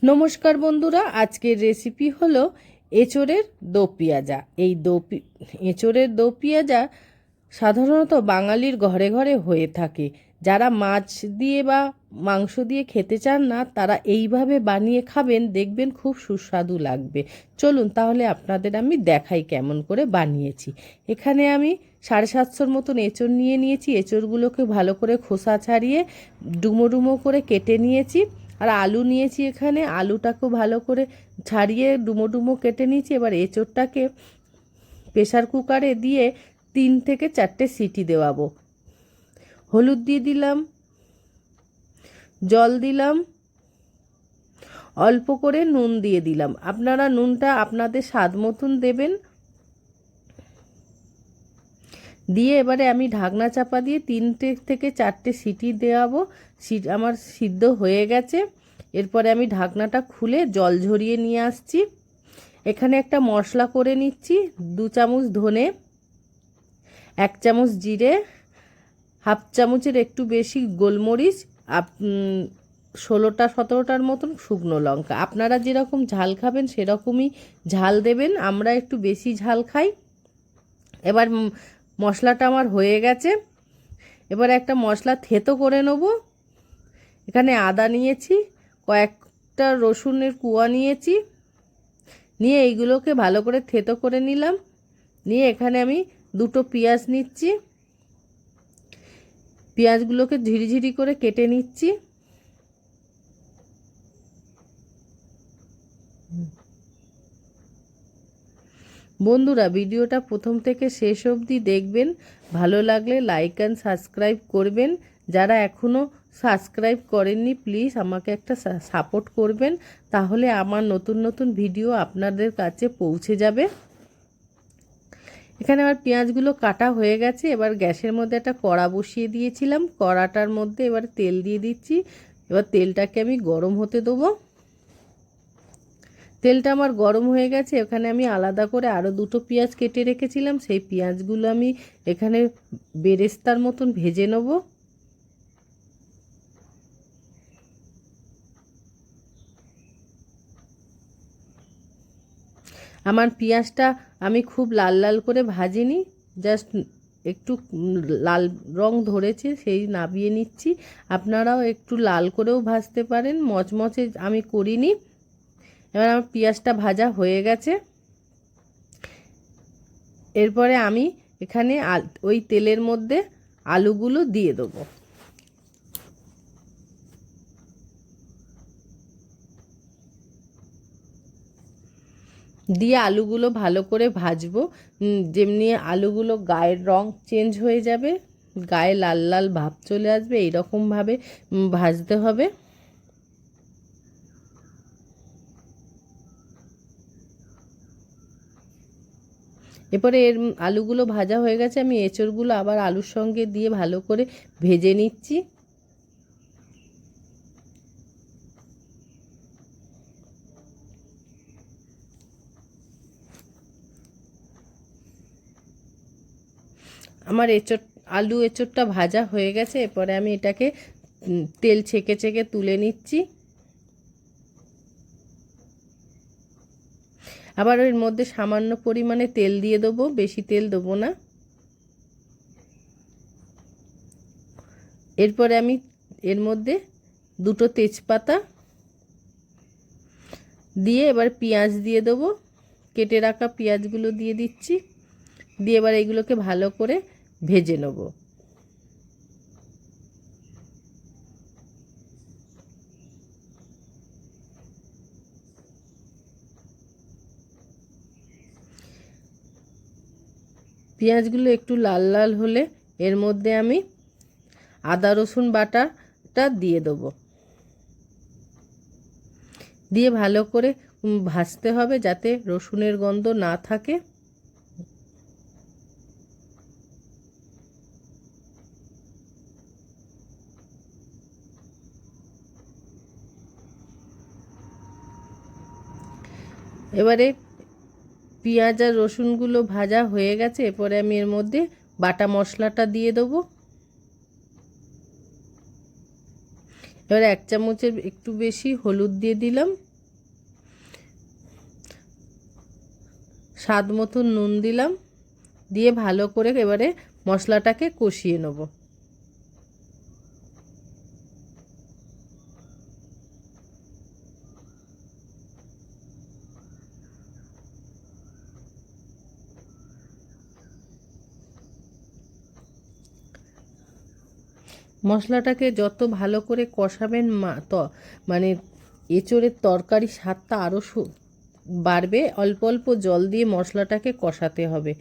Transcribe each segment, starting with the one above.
নমস্কার বন্ধুরা, আজকের রেসিপি হলো এঁচোড়ের দো পেঁয়াজা। এই এঁচোড়ের দো পেঁয়াজা সাধারণত বাঙালির ঘরে ঘরে হয়ে থাকে। যারা মাছ দিয়ে বা মাংস দিয়ে খেতে চান না, তারা এইভাবে বানিয়ে খাবেন, দেখবেন খুব সুস্বাদু লাগবে। চলুন তাহলে আপনাদের আমি দেখাই কেমন করে বানিয়েছি। এখানে আমি 750 মতন এঁচোড় নিয়ে নিয়েছি। এঁচোড়গুলোকে ভালো করে খোসা ছাড়িয়ে ডুমো ডুমো করে কেটে নিয়েছি। আর আলু নিয়েছি, এখানে আলুটাকেও ভালো করে ছাড়িয়ে ডুমো ডুমো কেটে নিয়েছি। এবার এঁচোড়টাকে প্রেসার কুকারে দিয়ে 3 থেকে 4টে সিটি দেওয়াবো। হলুদ দিয়ে দিলাম, জল দিলাম, অল্প করে নুন দিয়ে দিলাম। আপনারা নুনটা আপনাদের স্বাদ মতন দেবেন। দিয়ে এবারে আমি ঢাকনা চাপা দিয়ে 3 থেকে 4টে সিটি দেওয়াবো। আমার সিদ্ধ হয়ে গেছে। এরপরে আমি ঢাকনাটা খুলে জল ঝরিয়ে নিয়ে আসছি। এখানে একটা মশলা করে নিচ্ছি। 2 চামচ ধনে, 1 চামচ জিরে, হাফ চামচের একটু বেশি গোলমরিচ, 16-17টার মতন শুকনো লঙ্কা। আপনারা যেরকম ঝাল খাবেন সেরকমই ঝাল দেবেন। আমরা একটু বেশি ঝাল খাই। এবার মশলাটা আমার হয়ে গেছে। এবার একটা মশলা থেতো করে নেব। এখানে আদা নিয়েছি, কয়েকটা রসুনের কুয়া নিয়েছি, নিয়ে এইগুলোকে ভালো করে থেতো করে নিলাম। নিয়ে এখানে আমি 2টো পেঁয়াজ নিচ্ছি। পেঁয়াজগুলোকে ঝিরিঝিরি করে কেটে নিচ্ছি। বন্ধুরা, ভিডিওটা প্রথম থেকে শেষ অবধি দেখবেন। ভালো লাগলে লাইক অ্যান্ড সাবস্ক্রাইব করবেন। যারা এখনও সাবস্ক্রাইব করেননি, প্লিজ আমাকে একটা সাপোর্ট করবেন, তাহলে আমার নতুন নতুন ভিডিও আপনাদের কাছে পৌঁছে যাবে। এখানে আমার পেঁয়াজগুলো কাটা হয়ে গেছে। এবার গ্যাসের মধ্যে একটা কড়া বসিয়ে দিয়েছিলাম। কড়াটার মধ্যে এবার তেল দিয়ে দিচ্ছি। এবার তেলটাকে আমি গরম হতে দেবো। তেলটা আমার গরম হয়ে গেছে। এখানে আমি আলাদা করে আরও 2টো পেঁয়াজ কেটে রেখেছিলাম, সেই পেঁয়াজগুলো আমি এখানে বেরেস্তার মতন ভেজে নেব। আমার পেঁয়াজটা আমি খুব লাল লাল করে ভাজিনি, জাস্ট একটু লাল রং ধরেছে সেই নামিয়ে নিচ্ছি। আপনারাও একটু লাল করেও ভাজতে পারেন, মচমচে আমি করিনি। এবার আমার পেঁয়াজটা ভাজা হয়ে গেছে। এরপরে আমি এখানে ওই তেলের মধ্যে আলুগুলো দিয়ে দেবো। দিয়ে আলুগুলো ভালো করে ভাজবো। যেমনি আলুগুলো গায়ের রং চেঞ্জ হয়ে যাবে, গায়ে লাল লাল ভাব চলে আসবে, এইরকমভাবে ভাজতে হবে। এরপরে আলুগুলো ভাজা হয়ে গেছে। আমি এঁচোড়গুলো আবার আলুর সঙ্গে দিয়ে ভালো করে ভেজে নিচ্ছি। আমার এঁচোড়টা ভাজা হয়ে গেছে। এরপরে আমি এটাকে তেল ছেঁকে ছেঁকে তুলে নিচ্ছি। আবার এর মধ্যে সামান্য পরিমাণে তেল দিয়ে দেবো, বেশি তেল দেবো না। এরপরে আমি এর মধ্যে 2টো তেজপাতা দিয়ে এবার পেঁয়াজ দিয়ে দেবো। কেটে রাখা পেঁয়াজগুলো দিয়ে দিচ্ছি। দিয়ে এবার এগুলোকে ভালো করে ভেজে নেব। পেঁয়াজগুলো একটু লাল লাল হলে এর মধ্যে আমি আদা রসুন বাটাটা দিয়ে দেবো। দিয়ে ভালো করে ভাজতে হবে যাতে রসুনের গন্ধ না থাকে। এবারে পেঁয়াজ আর রসুনগুলো ভাজা হয়ে গেছে। এরপরে আমি এর মধ্যে বাটা মশলাটা দিয়ে দেবো। এবার 1 চামচের একটু বেশি হলুদ দিয়ে দিলাম। স্বাদ মতো নুন দিলাম, দিয়ে ভালো করে এবারে মশলাটাকে কষিয়ে নেব। মশলাটাকে যত ভালো করে কষাবেন মানে এঁচোড়ের তরকারি স্বাদটা আরও বাড়বে। অল্প অল্প জল দিয়ে মশলাটাকে কষাতে হবে।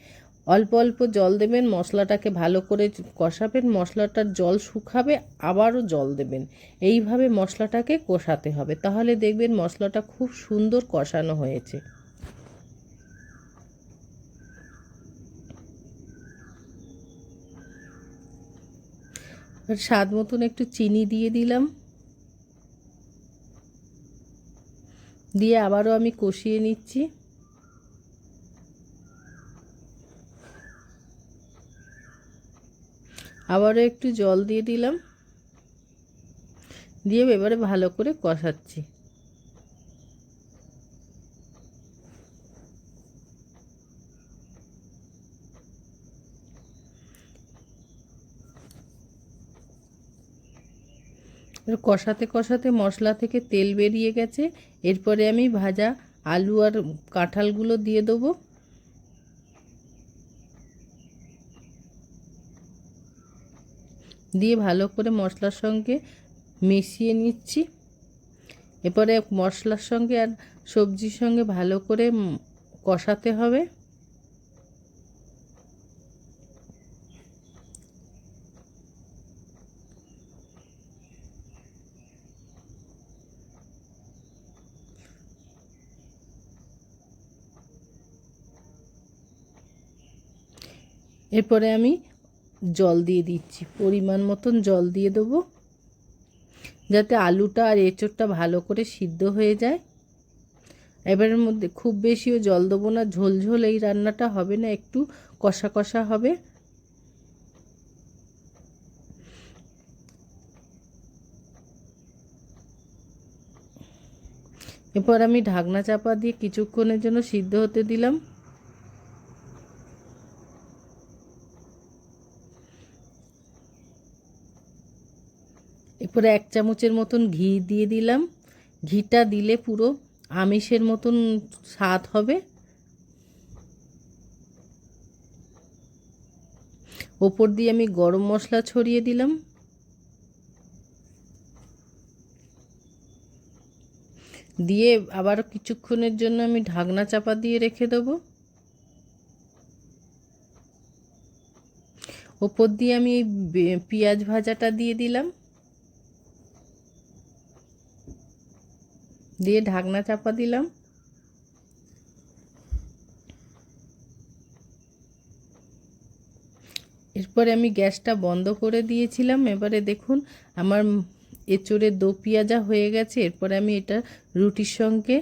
অল্প অল্প জল দেবেন, মশলাটাকে ভালো করে কষাবেন, মশলাটার জল শুকাবে, আবারও জল দেবেন। এইভাবে মশলাটাকে কষাতে হবে, তাহলে দেখবেন মশলাটা খুব সুন্দর কষানো হয়েছে। স্বাদ মতন একটু চিনি দিয়ে দিলাম, দিয়ে আবারও আমি কষিয়ে নিচ্ছি। আবারও একটু জল দিয়ে দিলাম, দিয়ে এবারে ভালো করে কষাচ্ছি। কষাতে কষাতে মশলা থেকে তেল বেরিয়ে গেছে। এরপরে আমি ভাজা আলু আর কাঁঠালগুলো দিয়ে দেবো। দিয়ে ভালো করে মশলার সঙ্গে মিশিয়ে নিচ্ছি। এরপরে মশলার সঙ্গে আর সবজির সঙ্গে ভালো করে কষাতে হবে। এরপরে আমি জল দিয়ে দিচ্ছি, পরিমাণ মতন জল দিয়ে দেবো, যাতে আলুটা আর এঁচোড়টা ভালো করে সিদ্ধ হয়ে যায়। এবারের মধ্যে খুব বেশিও জল দেবো না, ঝোলঝোল এই রান্নাটা হবে না, একটু কষা কষা হবে। এরপর আমি ঢাকনা চাপা দিয়ে কিছুক্ষণের জন্য সিদ্ধ হতে দিলাম। এরপরে 1 চামচের মতন ঘি দিয়ে দিলাম। ঘিটা দিলে পুরো আমিষের মতন স্বাদ হবে। ওপর দিয়ে আমি গরম মশলা ছড়িয়ে দিলাম। দিয়ে আবার কিছুক্ষণের জন্য আমি ঢাকনা চাপা দিয়ে রেখে দেবো। ওপর দিয়ে আমি এই পেঁয়াজ ভাজাটা দিয়ে দিলাম, দিয়ে ঢাকনা চাপা দিলাম। এরপরে আমি গ্যাসটা বন্ধ করে দিয়েছিলাম। এবারে দেখুন আমার এঁচোড়ের দো পেঁয়াজা হয়ে গেছে। এরপরে আমি এটা রুটির সঙ্গে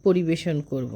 পরিবেশন করব।